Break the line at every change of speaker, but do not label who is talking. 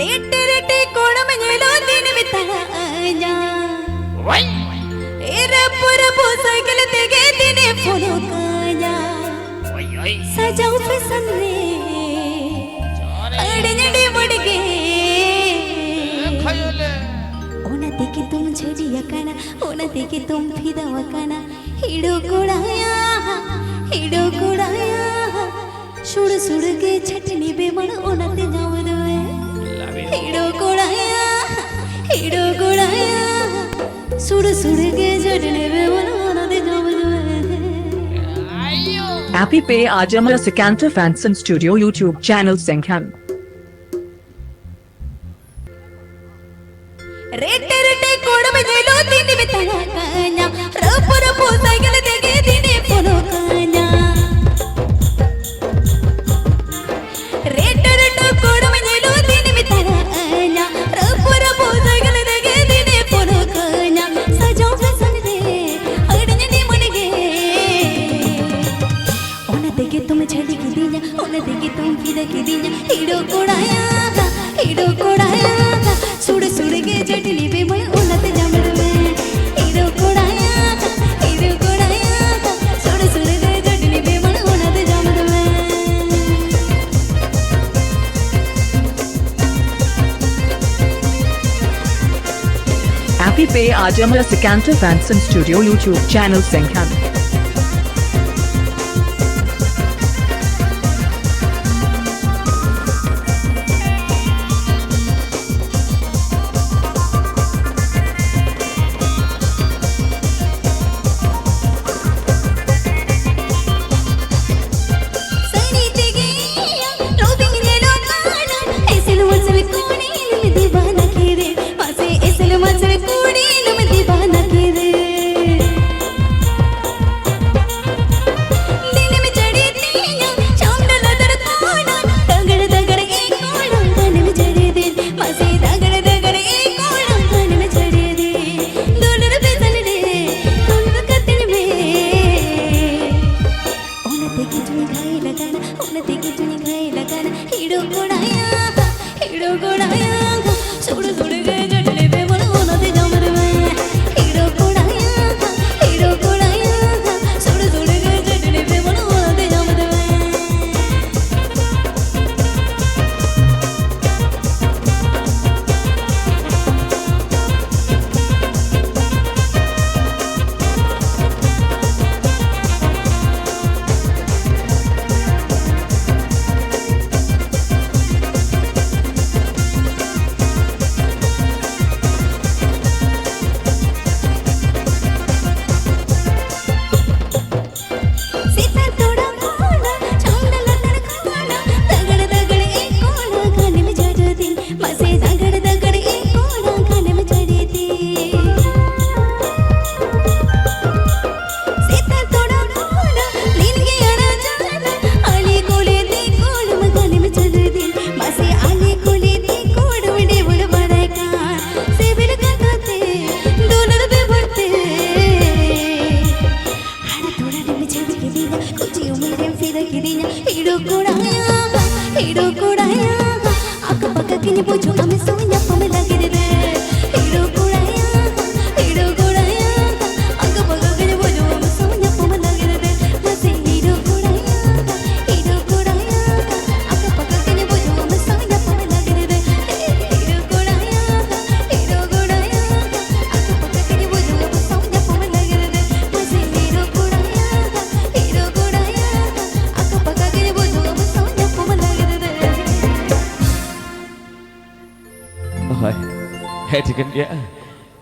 रेटे रेटे कोण मंगलो दिन बिताला आजा वई एरे पूरा साइकिल तेगे दिने फॉलो काजा ओय ओय सजाऊ फैशन रे अड़नड़ी मुड़गे खयले ओना देखे तुम झड़िया काना ओना देखे तुम फिदावा काना हिड़ो कोड़ाया सुड़ सुड़ के छटनी बेमन ओना ते जाव दे हिड़ो कोड़ाया सुड़ सुड़ के छटनी बेमन ओना ते जाव दे
Happy Pay Ajamala Sikanta Fanson Studio YouTube channel Senghan
रेटे रेटे कोड़ में जेलो दिन बिताया कान्या रपो साइकिल देगे दिने फोनो कान्या रेटे रेटे कोड़ में जेलो दिन बिताया कान्या रपो साइकिल देगे दिने फोनो कान्या सजाओ फैशन रे अड़ने मुनगे ओना देखे तुम छड़ी की दिया ओना देखे तुम फिदा की दिया हिड़ो कोड़ाया सुड़ सुड़ के चटनी पे मैं उन्नत जमर में हीरो कोड़ाया सुड़ सुड़ के चटनी पे मैं उन्नत जमर में
Happy Pay Ajamala Sikanta Fanson Studio YouTube channel Senghan hero कोड़ाया सुड़ सुड़ के चटनी पे मन ओना ते जमर में हीरो कोड़ाया सुड़ सुड़ के चटनी पे मन ओना ते जमर में हीरो कोड़ाया अक पक किनी पूछो हमें सोया पमे लगे रे हीरो कोड़ाया अक पक किनी पूछो हमें सोया पमे लगे रे हसे हीरो कोड़ाया अक पक किनी पूछो हमें सोया पमे लगे रे हीरो कोड़ाया अक पक किनी पूछो हमें सोया पमे लगे रे हसे हीरो कोड़ाया अक पक किनी पूछो हमें सोया पमे लगे
Hey, chicken, yeah.